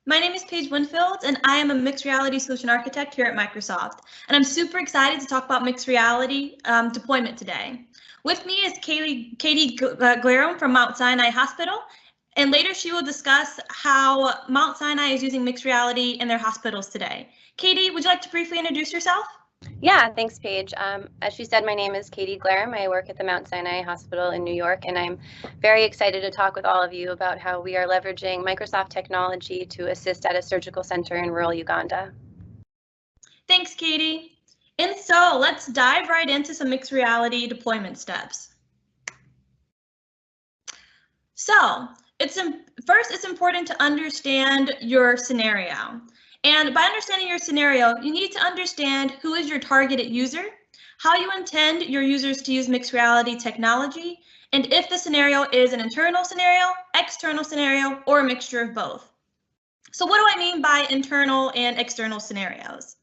My name is Paige Winfield, and I am a mixed reality solution architect here at Microsoft. And I'm super excited to talk about mixed reality deployment today. With me is Katie Glarum from Mt Sinai Hospital, and later she will discuss how Mt Sinai is using mixed reality in their hospitals today. Katie, would you like to briefly introduce yourself? Yeah, thanks, Paige. As she said, my name is Katie Glarum. I work at the Mt Sinai Hospital in New York, and I'm very excited to talk with all of you about how we are leveraging Microsoft technology to assist at a surgical center in rural Uganda. Thanks, Katie. And so let's dive right into some mixed reality deployment steps. So first, it's important to understand your scenario. And by understanding your scenario, you need to understand who is your targeted user, how you intend your users to use mixed reality technology, and if the scenario is an internal scenario, external scenario, or a mixture of both. So what do I mean by internal and external scenarios?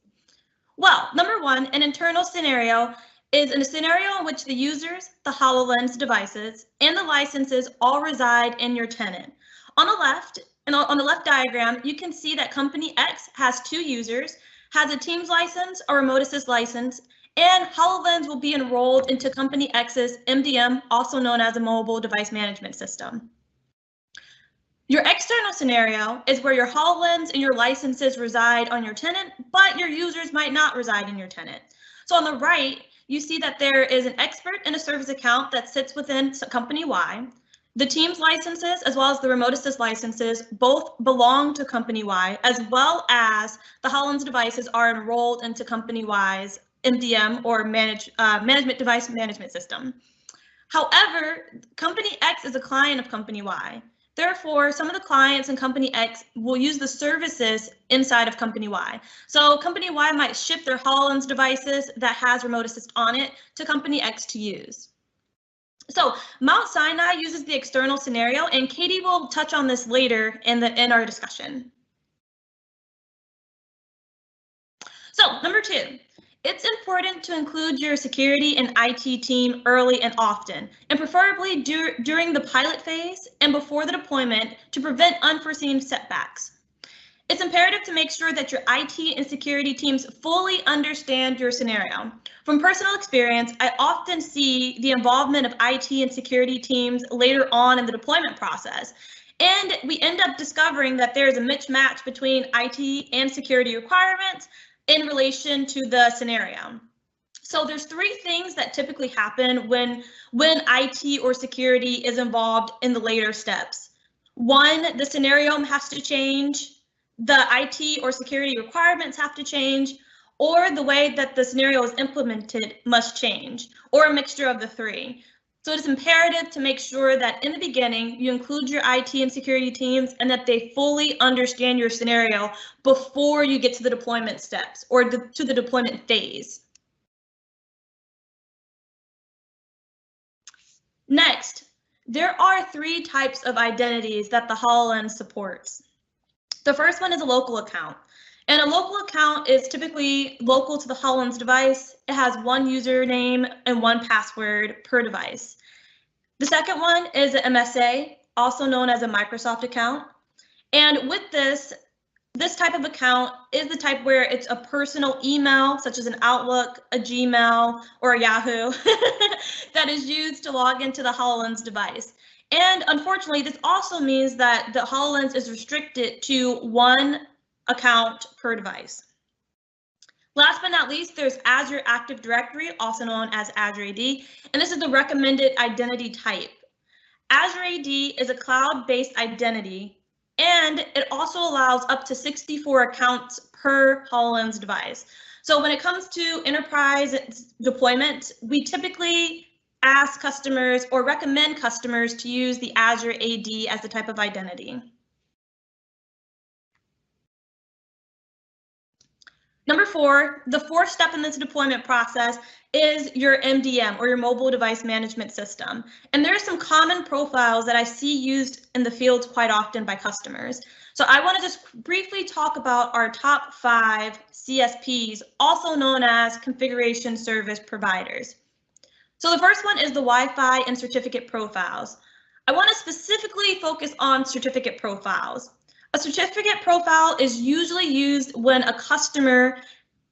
Well, number one, an internal scenario is in a scenario in which the users, the HoloLens devices, and the licenses all reside in your tenant. On the left diagram, you can see that Company X has 2 users, has a Teams license, a Remote Assist license, and HoloLens will be enrolled into Company X's MDM, also known as a Mobile Device Management System. Your external scenario is where your HoloLens and your licenses reside on your tenant, but your users might not reside in your tenant. So on the right, you see that there is an expert and a service account that sits within Company Y. The Teams licenses, as well as the Remote Assist licenses, both belong to Company Y, as well as the HoloLens devices are enrolled into Company Y's MDM, or Management Device Management System. However, Company X is a client of Company Y. Therefore, some of the clients in Company X will use the services inside of Company Y. So Company Y might ship their HoloLens devices that has Remote Assist on it to Company X to use. So Mt Sinai uses the external scenario, and Katie will touch on this later in our discussion. So number 2, it's important to include your security and IT team early and often, and preferably during the pilot phase and before the deployment to prevent unforeseen setbacks. It's imperative to make sure that your IT and security teams fully understand your scenario. From personal experience, I often see the involvement of IT and security teams later on in the deployment process. And we end up discovering that there is a mismatch between IT and security requirements in relation to the scenario. So there's 3 things that typically happen when IT or security is involved in the later steps. 1, the scenario has to change, the IT or security requirements have to change, or the way that the scenario is implemented must change, or a mixture of the 3. So it's imperative to make sure that in the beginning, you include your IT and security teams and that they fully understand your scenario before you get to the deployment steps or to the deployment phase. Next, there are 3 types of identities that the HoloLens supports. The first one is a local account. And a local account is typically local to the HoloLens device. It has 1 username and 1 password per device. The second one is an MSA, also known as a Microsoft account. And with this type of account is the type where it's a personal email, such as an Outlook, a Gmail, or a Yahoo, that is used to log into the HoloLens device. And unfortunately, this also means that the HoloLens is restricted to 1 account per device. Last but not least, there's Azure Active Directory, also known as Azure AD, and this is the recommended identity type. Azure AD is a cloud-based identity, and it also allows up to 64 accounts per HoloLens device. So when it comes to enterprise deployment, we typically ask customers or recommend customers to use the Azure AD as the type of identity. Number 4, the 4th step in this deployment process is your MDM, or your Mobile Device Management System. And there are some common profiles that I see used in the field quite often by customers. So I want to just briefly talk about our top 5 CSPs, also known as Configuration Service Providers. So the first one is the Wi-Fi and certificate profiles. I want to specifically focus on certificate profiles. A certificate profile is usually used when a customer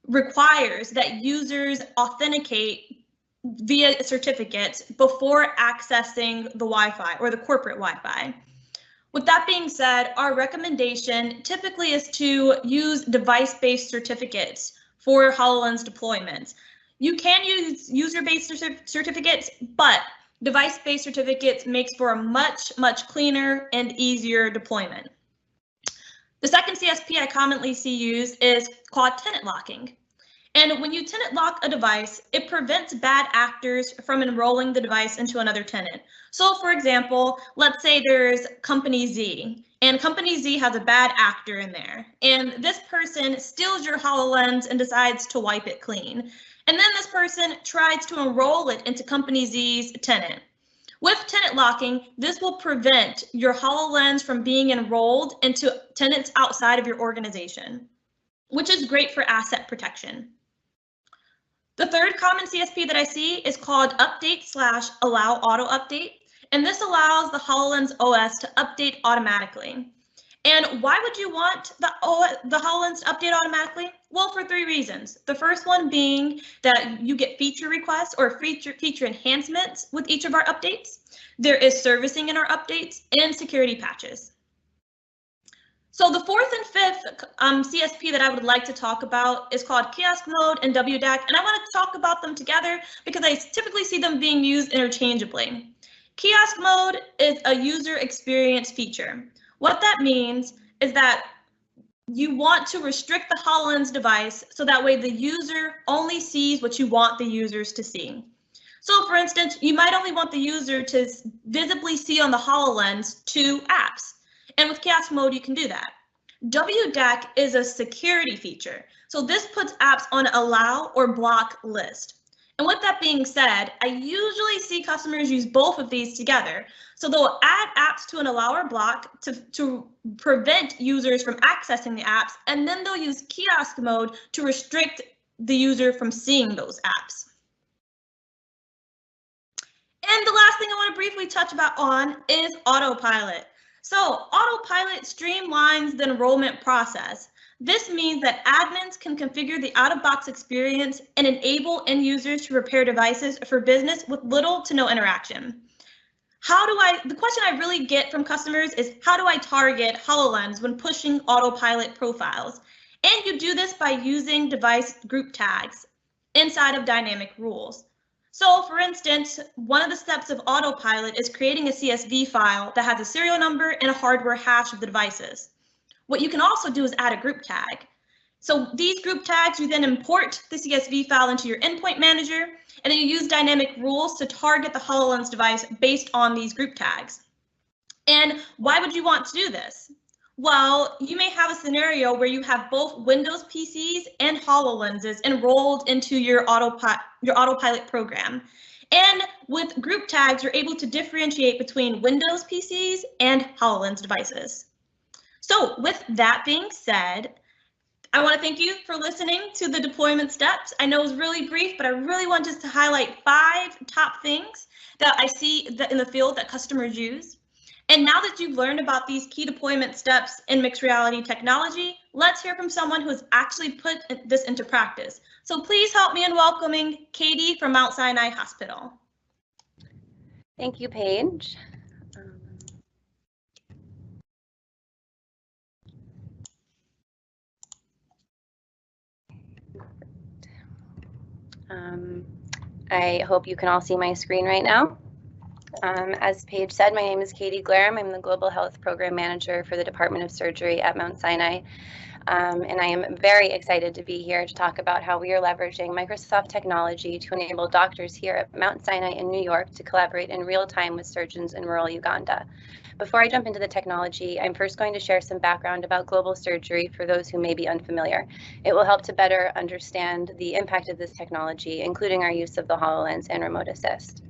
requires that users authenticate via certificates before accessing the Wi-Fi or the corporate Wi-Fi. With that being said, our recommendation typically is to use device-based certificates for HoloLens deployments. You can use user-based certificates, but device-based certificates makes for a much cleaner and easier deployment. The second CSP I commonly see used is called tenant locking. And when you tenant lock a device, it prevents bad actors from enrolling the device into another tenant. So for example, let's say there's company Z, and company Z has a bad actor in there, and this person steals your HoloLens and decides to wipe it clean. And then this person tries to enroll it into company Z's tenant. With tenant locking, this will prevent your HoloLens from being enrolled into tenants outside of your organization, which is great for asset protection. The third common CSP that I see is called update/allow auto update, and this allows the HoloLens OS to update automatically. And why would you want the HoloLens to update automatically? Well, for 3 reasons. The first one being that you get feature requests or feature enhancements with each of our updates. There is servicing in our updates and security patches. So the fourth and fifth CSP that I would like to talk about is called kiosk mode and WDAC, and I want to talk about them together because I typically see them being used interchangeably. Kiosk mode is a user experience feature. What that means is that you want to restrict the HoloLens device so that way the user only sees what you want the users to see. So for instance, you might only want the user to visibly see on the HoloLens 2 apps. And with kiosk mode, you can do that. WDAC is a security feature. So this puts apps on allow or block list. And with that being said, I usually see customers use both of these together. So they'll add apps to an allow or block to prevent users from accessing the apps, and then they'll use kiosk mode to restrict the user from seeing those apps. And the last thing I want to briefly touch on is autopilot. So autopilot streamlines the enrollment process. This means that admins can configure the out-of-box experience and enable end users to repair devices for business with little to no interaction. The question I really get from customers is, how do I target HoloLens when pushing autopilot profiles? And you do this by using device group tags inside of dynamic rules. So for instance, one of the steps of autopilot is creating a CSV file that has a serial number and a hardware hash of the devices. What you can also do is add a group tag. So these group tags, you then import the CSV file into your endpoint manager, and then you use dynamic rules to target the HoloLens device based on these group tags. And why would you want to do this? Well, you may have a scenario where you have both Windows PCs and HoloLenses enrolled into your autopilot program. And with group tags, you're able to differentiate between Windows PCs and HoloLens devices. So with that being said, I want to thank you for listening to the deployment steps. I know it was really brief, but I really want just to highlight 5 top things that I see in the field that customers use. And now that you've learned about these key deployment steps in mixed reality technology, let's hear from someone who has actually put this into practice. So please help me in welcoming Katie from Mt Sinai Hospital. Thank you, Paige. I hope you can all see my screen right now. As Paige said, my name is Katie Glarum. I'm the Global Health Program Manager for the Department of Surgery at Mt Sinai. And I am very excited to be here to talk about how we are leveraging Microsoft technology to enable doctors here at Mt Sinai in New York to collaborate in real time with surgeons in rural Uganda. Before I jump into the technology, I'm first going to share some background about global surgery for those who may be unfamiliar. It will help to better understand the impact of this technology, including our use of the HoloLens and Remote Assist.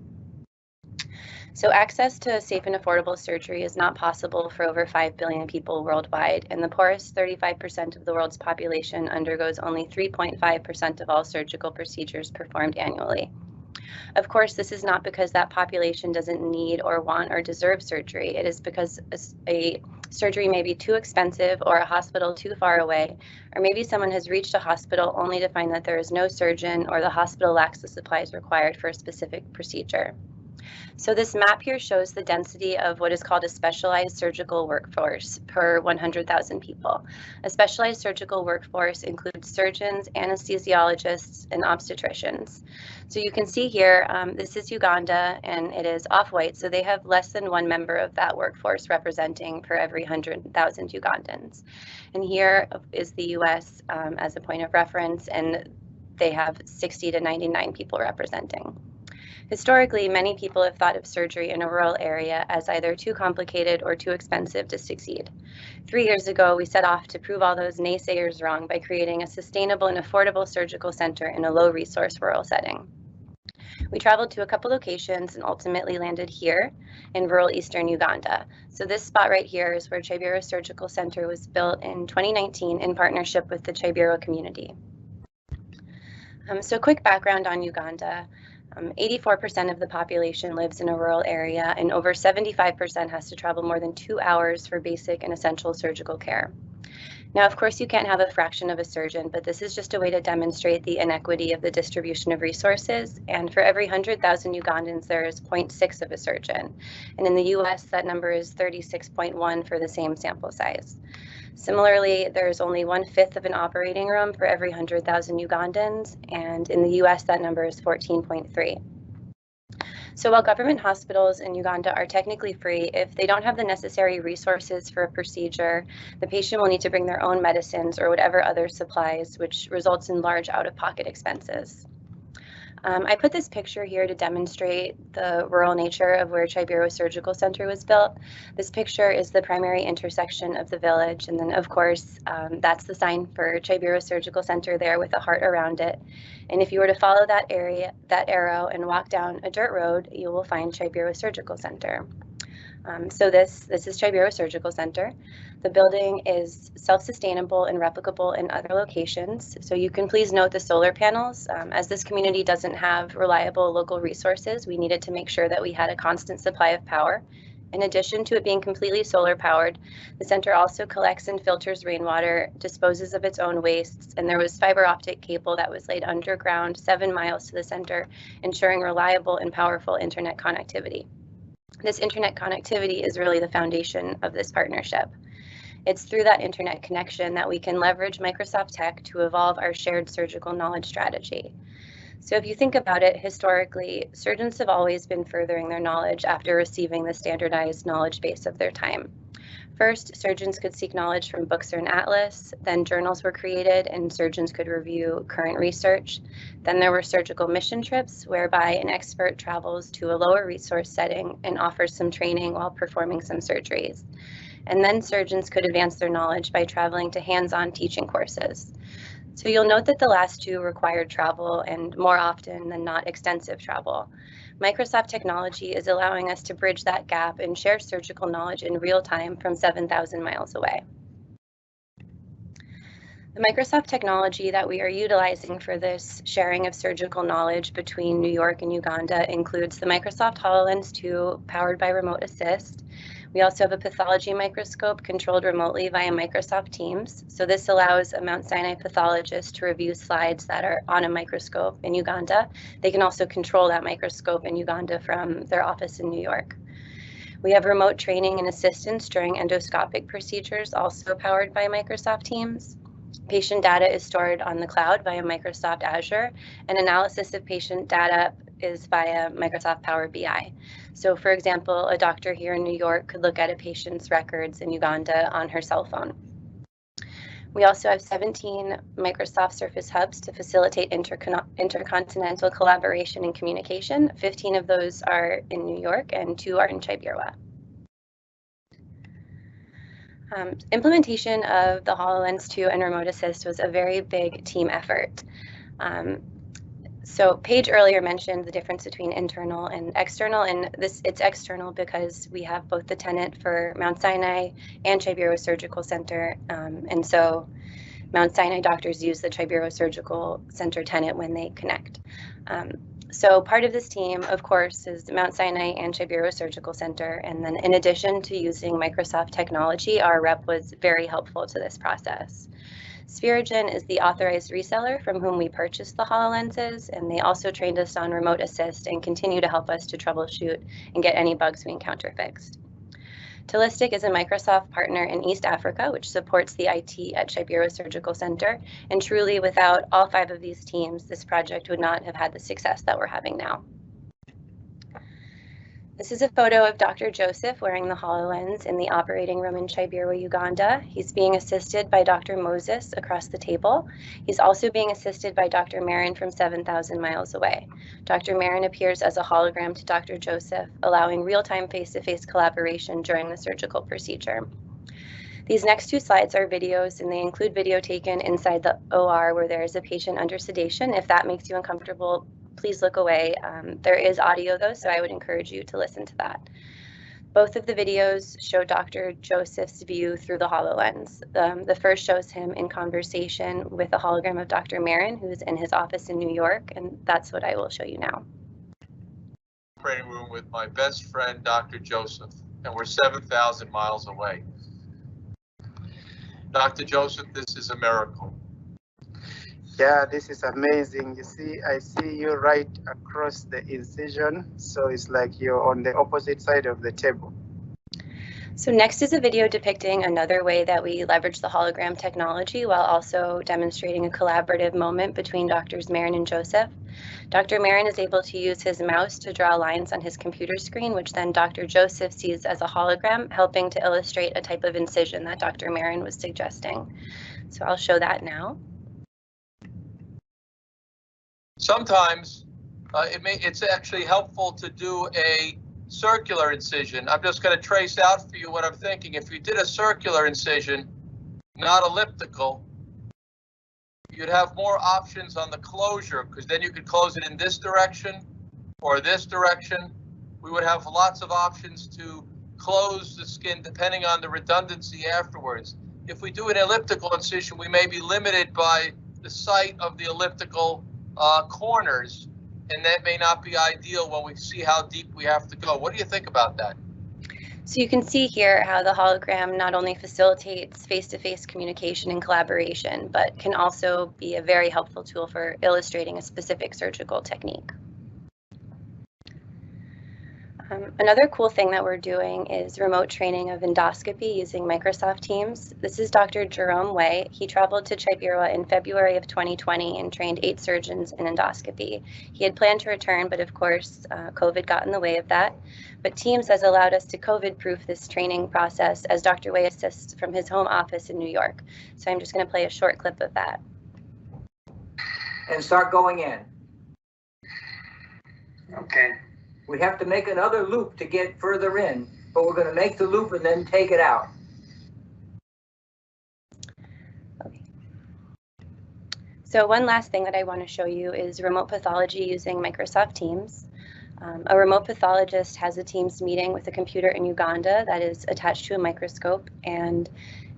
So access to safe and affordable surgery is not possible for over 5 billion people worldwide, and the poorest 35% of the world's population undergoes only 3.5% of all surgical procedures performed annually. Of course, this is not because that population doesn't need or want or deserve surgery. It is because a Surgery may be too expensive or a hospital too far away, or maybe someone has reached a hospital only to find that there is no surgeon or the hospital lacks the supplies required for a specific procedure. So this map here shows the density of what is called a specialized surgical workforce per 100,000 people. A specialized surgical workforce includes surgeons, anesthesiologists, and obstetricians. So you can see here, this is Uganda and it is off-white, so they have less than one member of that workforce representing for every 100,000 Ugandans. And here is the US as a point of reference, and they have 60 to 99 people representing. Historically, many people have thought of surgery in a rural area as either too complicated or too expensive to succeed. 3 years ago, we set off to prove all those naysayers wrong by creating a sustainable and affordable surgical center in a low-resource rural setting. We traveled to a couple locations and ultimately landed here in rural eastern Uganda. So this spot right here is where Chibiro Surgical Center was built in 2019 in partnership with the Chibiro community. So quick background on Uganda. 84% of the population lives in a rural area, and over 75% has to travel more than 2 hours for basic and essential surgical care. Now, of course, you can't have a fraction of a surgeon, but this is just a way to demonstrate the inequity of the distribution of resources. And for every 100,000 Ugandans, there is 0.6 of a surgeon. And in the US, that number is 36.1 for the same sample size. Similarly, there's only 1/5 of an operating room for every 100,000 Ugandans, and in the US, that number is 14.3. So while government hospitals in Uganda are technically free, if they don't have the necessary resources for a procedure, the patient will need to bring their own medicines or whatever other supplies, which results in large out-of-pocket expenses. I put this picture here to demonstrate the rural nature of where Chibiro Surgical Center was built. This picture is the primary intersection of the village, and then of course that's the sign for Chibiro Surgical Center there with a heart around it. And if you were to follow that arrow and walk down a dirt road, you will find Chibiro Surgical Center. So this is Chibiro Surgical Center. The building is self-sustainable and replicable in other locations. So you can please note the solar panels. As this community doesn't have reliable local resources, we needed to make sure that we had a constant supply of power. In addition to it being completely solar powered, the center also collects and filters rainwater, disposes of its own wastes, and there was fiber optic cable that was laid underground 7 miles to the center, ensuring reliable and powerful internet connectivity. This internet connectivity is really the foundation of this partnership. It's through that internet connection that we can leverage Microsoft Tech to evolve our shared surgical knowledge strategy. So if you think about it, historically, surgeons have always been furthering their knowledge after receiving the standardized knowledge base of their time. First, surgeons could seek knowledge from books or an atlas, then journals were created and surgeons could review current research. Then there were surgical mission trips, whereby an expert travels to a lower resource setting and offers some training while performing some surgeries. And then surgeons could advance their knowledge by traveling to hands-on teaching courses. So you'll note that the last two required travel, and more often than not extensive travel. Microsoft technology is allowing us to bridge that gap and share surgical knowledge in real time from 7,000 miles away. The Microsoft technology that we are utilizing for this sharing of surgical knowledge between New York and Uganda includes the Microsoft HoloLens 2 powered by Remote Assist. We also have a pathology microscope controlled remotely via Microsoft Teams. So this allows a Mt Sinai pathologist to review slides that are on a microscope in Uganda. They can also control that microscope in Uganda from their office in New York. We have remote training and assistance during endoscopic procedures, also powered by Microsoft Teams. Patient data is stored on the cloud via Microsoft Azure, and analysis of patient data is via Microsoft Power BI. So for example, a doctor here in New York could look at a patient's records in Uganda on her cell phone. We also have 17 Microsoft Surface hubs to facilitate intercontinental collaboration and communication. 15 of those are in New York and 2 are in Chibiro. Implementation of the HoloLens 2 and Remote Assist was a very big team effort. So Paige earlier mentioned the difference between internal and external, and it's external because we have both the tenant for Mt Sinai and Chibiro Surgical Center, and so Mt Sinai doctors use the Chibiro Surgical Center tenant when they connect. So part of this team, of course, is Mount Sinai and Chibiro Surgical Center. And then in addition to using Microsoft technology, our rep was very helpful to this process. Spherogen is the authorized reseller from whom we purchased the HoloLenses, and they also trained us on remote assist and continue to help us to troubleshoot and get any bugs we encounter fixed. Telistic is a Microsoft partner in East Africa, which supports the IT at Chibiro Surgical Center. And truly, without all 5 of these teams, this project would not have had the success that we're having now. This is a photo of Dr. Joseph wearing the HoloLens in the operating room in Chibiro, Uganda. He's being assisted by Dr. Moses across the table. He's also being assisted by Dr. Marin from 7,000 miles away. Dr. Marin appears as a hologram to Dr. Joseph, allowing real-time face-to-face collaboration during the surgical procedure. These next 2 slides are videos, and they include video taken inside the OR where there is a patient under sedation. If that makes you uncomfortable, please look away. There is audio though, so I would encourage you to listen to that. Both of the videos show Dr. Joseph's view through the HoloLens. The first shows him in conversation with a hologram of Dr. Marin, who's in his office in New York, and that's what I will show you now. Operating room with my best friend, Dr. Joseph, and we're 7,000 miles away. Dr. Joseph, this is a miracle. Yeah, this is amazing. You see, I see you right across the incision, so it's like you're on the opposite side of the table. So next is a video depicting another way that we leverage the hologram technology while also demonstrating a collaborative moment between Drs. Marin and Joseph. Dr. Marin is able to use his mouse to draw lines on his computer screen, which then Dr. Joseph sees as a hologram, helping to illustrate a type of incision that Dr. Marin was suggesting. So I'll show that now. Sometimes it's actually helpful to do a circular incision. I'm just going to trace out for you what I'm thinking. If you did a circular incision, not elliptical, you'd have more options on the closure, because then you could close it in this direction or this direction. We would have lots of options to close the skin depending on the redundancy afterwards. If we do an elliptical incision, we may be limited by the site of the elliptical corners, and that may not be ideal when we see how deep we have to go. What do you think about that? So you can see here how the hologram not only facilitates face-to-face communication and collaboration, but can also be a very helpful tool for illustrating a specific surgical technique. Another cool thing that we're doing is remote training of endoscopy using Microsoft Teams. This is Dr. Jerome Way. He traveled to Chibiro in February of 2020 and trained 8 surgeons in endoscopy. He had planned to return, but of course, COVID got in the way of that. But Teams has allowed us to COVID-proof this training process as Dr. Way assists from his home office in New York. So I'm just going to play a short clip of that. And start going in. Okay. We have to make another loop to get further in, but we're going to make the loop and then take it out. Okay. So one last thing that I want to show you is remote pathology using Microsoft Teams. A remote pathologist has a Teams meeting with a computer in Uganda that is attached to a microscope, and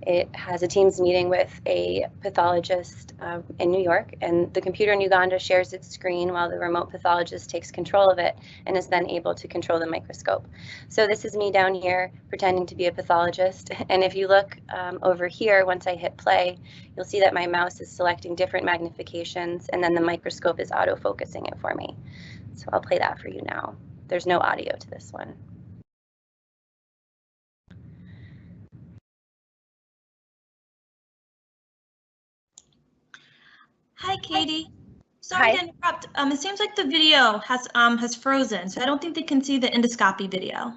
it has a Teams meeting with a pathologist in New York, and the computer in Uganda shares its screen while the remote pathologist takes control of it and is then able to control the microscope. So this is me down here pretending to be a pathologist, and if you look over here, once I hit play, you'll see that my mouse is selecting different magnifications, and then the microscope is auto-focusing it for me. So I'll play that for you now. There's no audio to this one. Hi, Katie. Sorry to interrupt. It seems like the video has frozen, so I don't think they can see the endoscopy video.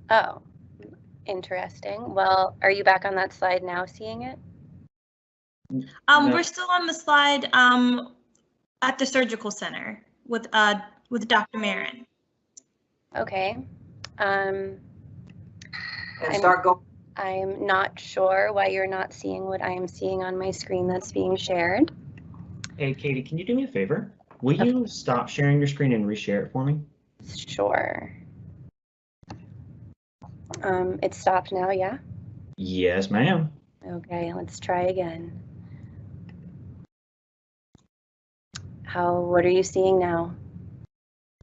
Oh, interesting. Well, are you back on that slide now seeing it? No. We're still on the slide at the surgical center with Dr. Marin. Okay. And start going. I'm not sure why you're not seeing what I am seeing on my screen that's being shared. Hey, Katie, can you do me a favor? Will you stop sharing your screen and reshare it for me? Sure. It's stopped now, yeah? Yes, ma'am. Okay, let's try again. What are you seeing now?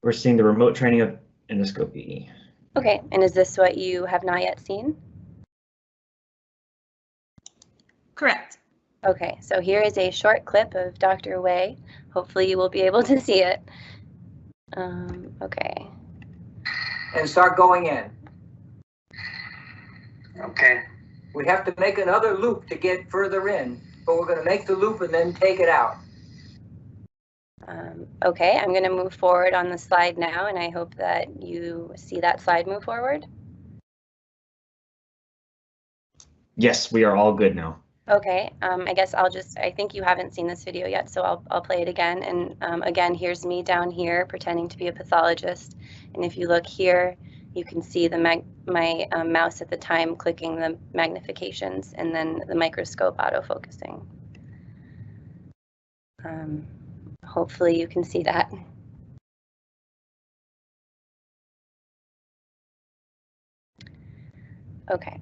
We're seeing the remote training of endoscopy. Okay, and is this what you have not yet seen? Correct. Okay, so here is a short clip of Dr. Wei. Hopefully you will be able to see it. Okay. And start going in. Okay. We have to make another loop to get further in, but we're going to make the loop and then take it out. Okay, I'm going to move forward on the slide now, and I hope that you see that slide move forward. Yes, we are all good now. Okay, I guess I think you haven't seen this video yet, so I'll play it again. And again, here's me down here pretending to be a pathologist. And if you look here, you can see my mouse at the time clicking the magnifications and then the microscope autofocusing. Hopefully you can see that. Okay.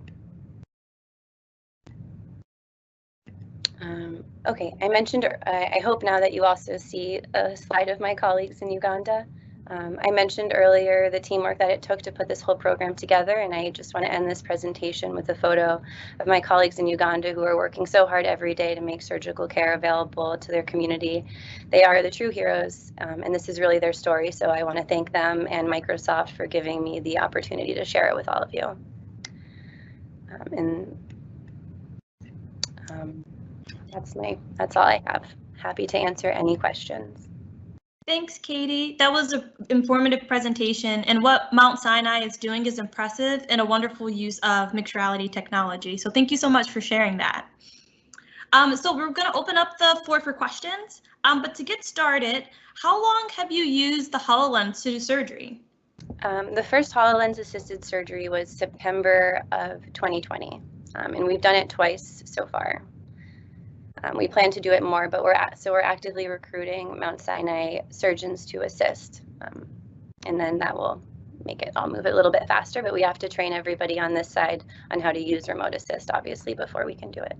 Okay, I hope now that you also see a slide of my colleagues in Uganda. I mentioned earlier the teamwork that it took to put this whole program together, and I just want to end this presentation with a photo of my colleagues in Uganda who are working so hard every day to make surgical care available to their community. They are the true heroes, and this is really their story, so I want to thank them and Microsoft for giving me the opportunity to share it with all of you. That's all I have. Happy to answer any questions. Thanks, Katie. That was an informative presentation, and what Mount Sinai is doing is impressive and a wonderful use of mixed reality technology. So thank you so much for sharing that. So we're going to open up the floor for questions, but to get started, how long have you used the HoloLens to do surgery? The first HoloLens assisted surgery was September of 2020, and we've done it twice so far. We plan to do it more, but we're actively recruiting Mount Sinai surgeons to assist, and then that will make it. I'll move it a little bit faster, but we have to train everybody on this side on how to use remote assist, obviously, before we can do it.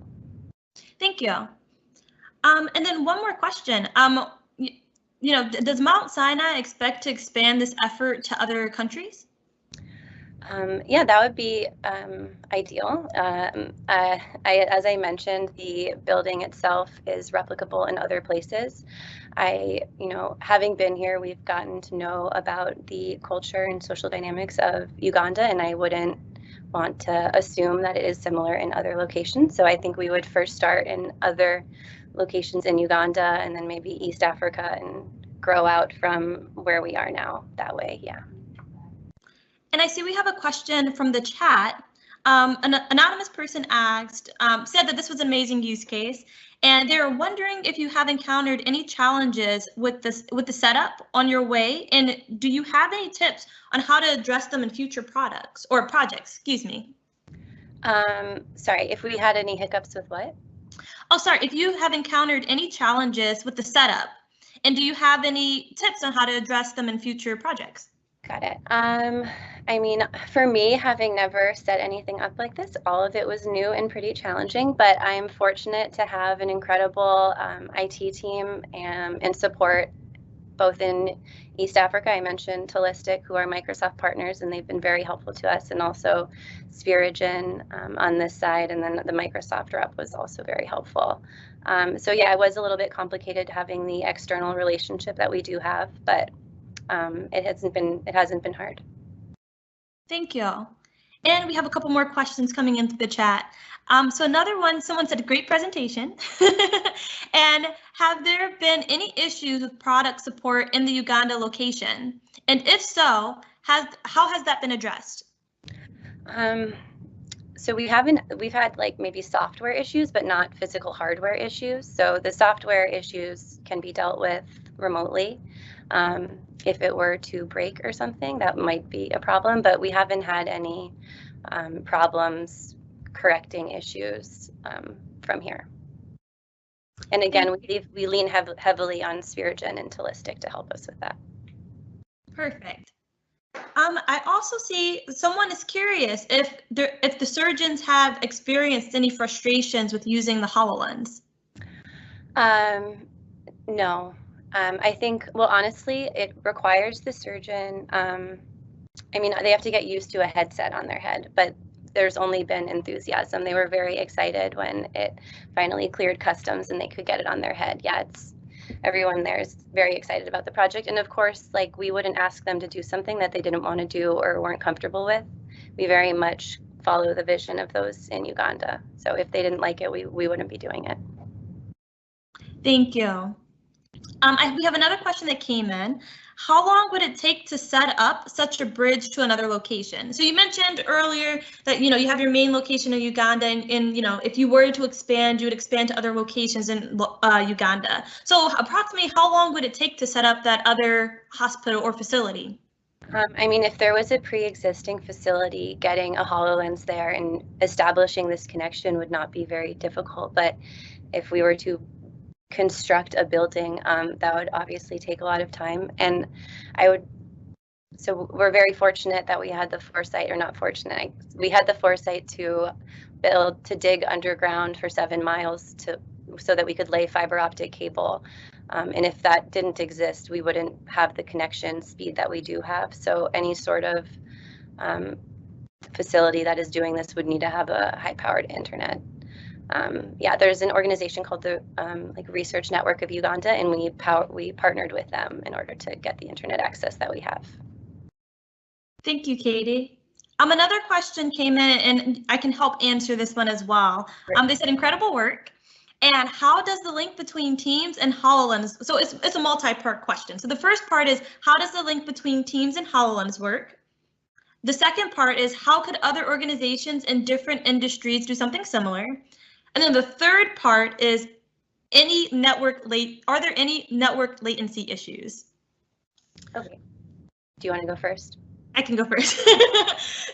Thank you. And then one more question. Does Mount Sinai expect to expand this effort to other countries? Yeah, that would be ideal. As I mentioned, the building itself is replicable in other places. Having been here, we've gotten to know about the culture and social dynamics of Uganda, and I wouldn't want to assume that it is similar in other locations. So I think we would first start in other locations in Uganda and then maybe East Africa and grow out from where we are now that way, yeah. And I see we have a question from the chat. An anonymous person said that this was an amazing use case, and they're wondering if you have encountered any challenges with the setup on your way, and do you have any tips on how to address them in future projects? Excuse me. Sorry, if we had any hiccups with what? Oh, sorry, if you have encountered any challenges with the setup, and do you have any tips on how to address them in future projects? Got it. I mean, for me, having never set anything up like this, all of it was new and pretty challenging, but I am fortunate to have an incredible IT team and support both in East Africa. I mentioned Holistic, who are Microsoft partners, and they've been very helpful to us, and also Spirigen on this side, and then the Microsoft rep was also very helpful. So yeah, it was a little bit complicated having the external relationship that we do have, but it hasn't been hard. Thank you. And we have a couple more questions coming into the chat. So another one, someone said, great presentation. And have there been any issues with product support in the Uganda location? And if so, how has that been addressed? So we've had like maybe software issues, but not physical hardware issues. So the software issues can be dealt with remotely. If it were to break or something, that might be a problem, but we haven't had any problems correcting issues from here. And again, we lean heavily on Spirigen and Holistic to help us with that. Perfect. I also see someone is curious if the surgeons have experienced any frustrations with using the HoloLens. No. I think, well, honestly, it requires the surgeon. I mean, they have to get used to a headset on their head, but there's only been enthusiasm. They were very excited when it finally cleared customs and they could get it on their head. Yeah, everyone there is very excited about the project. And of course, like, we wouldn't ask them to do something that they didn't want to do or weren't comfortable with. We very much follow the vision of those in Uganda. So if they didn't like it, we wouldn't be doing it. Thank you. We have another question that came in. How long would it take to set up such a bridge to another location? So you mentioned earlier that, you have your main location in Uganda, and if you were to expand, you would expand to other locations in Uganda. So approximately how long would it take to set up that other hospital or facility? I mean, if there was a pre-existing facility, getting a HoloLens there and establishing this connection would not be very difficult. But if we were to construct a building, that would obviously take a lot of time. And so we're very fortunate that we had the foresight, or not fortunate, we had the foresight to dig underground for 7 miles so that we could lay fiber optic cable. And if that didn't exist, we wouldn't have the connection speed that we do have. So any sort of facility that is doing this would need to have a high-powered internet. Yeah, there's an organization called the Research Network of Uganda, and we partnered with them in order to get the internet access that we have. Thank you, Katie. Another question came in, and I can help answer this one as well. They said incredible work. And how does the link between Teams and HoloLens? So it's a multi-part question. So the first part is, how does the link between Teams and HoloLens work? The second part is, how could other organizations in different industries do something similar? And then the third part is, are there any network latency issues? Okay. Do you want to go first? I can go first.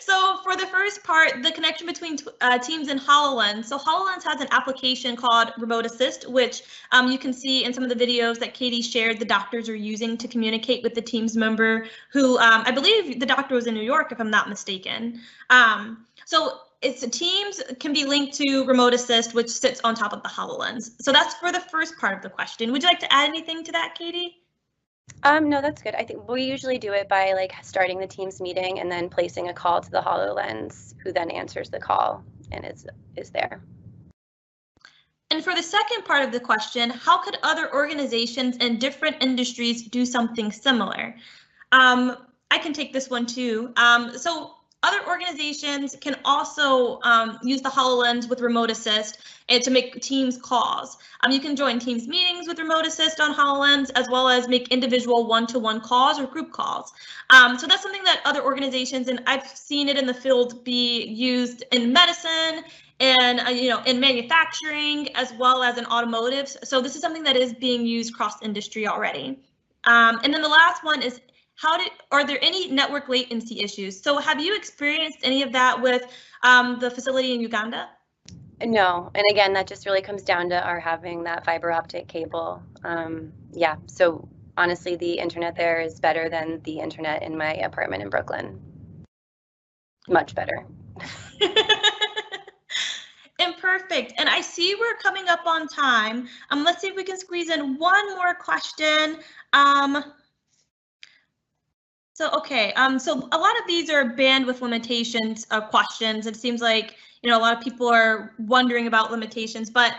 So for the first part, the connection between Teams and HoloLens. So HoloLens has an application called Remote Assist, which you can see in some of the videos that Katie shared the doctors are using to communicate with the Teams member who, I believe the doctor was in New York, if I'm not mistaken. So Teams can be linked to Remote Assist, which sits on top of the HoloLens. So that's for the first part of the question. Would you like to add anything to that, Katie? No, that's good. I think we usually do it by starting the Teams meeting and then placing a call to the HoloLens, who then answers the call and is there. And for the second part of the question, how could other organizations in different industries do something similar? I can take this one too. So other organizations can also use the HoloLens with Remote Assist and to make Teams calls. You can join Teams meetings with Remote Assist on HoloLens, as well as make individual one-to-one calls or group calls. So that's something that other organizations, and I've seen it in the field be used in medicine and in manufacturing, as well as in automotive. So this is something that is being used cross industry already. And then the last one is, are there any network latency issues? So have you experienced any of that with the facility in Uganda? No, and again, that just really comes down to our having that fiber optic cable. Yeah, so honestly, the internet there is better than the internet in my apartment in Brooklyn. Much better. And perfect. And I see we're coming up on time. Let's see if we can squeeze in one more question. So a lot of these are bandwidth limitations questions. It seems like a lot of people are wondering about limitations, but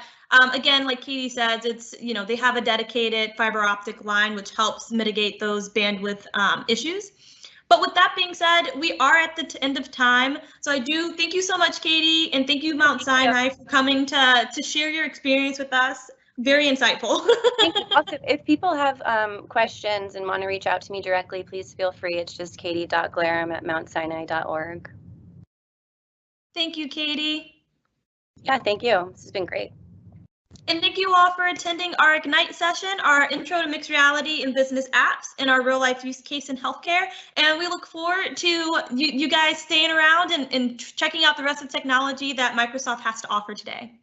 again, like Katie says, it's they have a dedicated fiber optic line, which helps mitigate those bandwidth issues. But with that being said, we are at the end of time. So I do thank you so much, Katie, and thank you, Mt Sinai, for coming to share your experience with us. Very insightful. Thank you. Also, if people have questions and want to reach out to me directly, please feel free. It's just katie.glarum@mountsinai.org. Thank you, Katie. Yeah, thank you. This has been great. And thank you all for attending our Ignite session, our Intro to Mixed Reality in Business Apps, and our real life use case in healthcare. And we look forward to you guys staying around and checking out the rest of the technology that Microsoft has to offer today.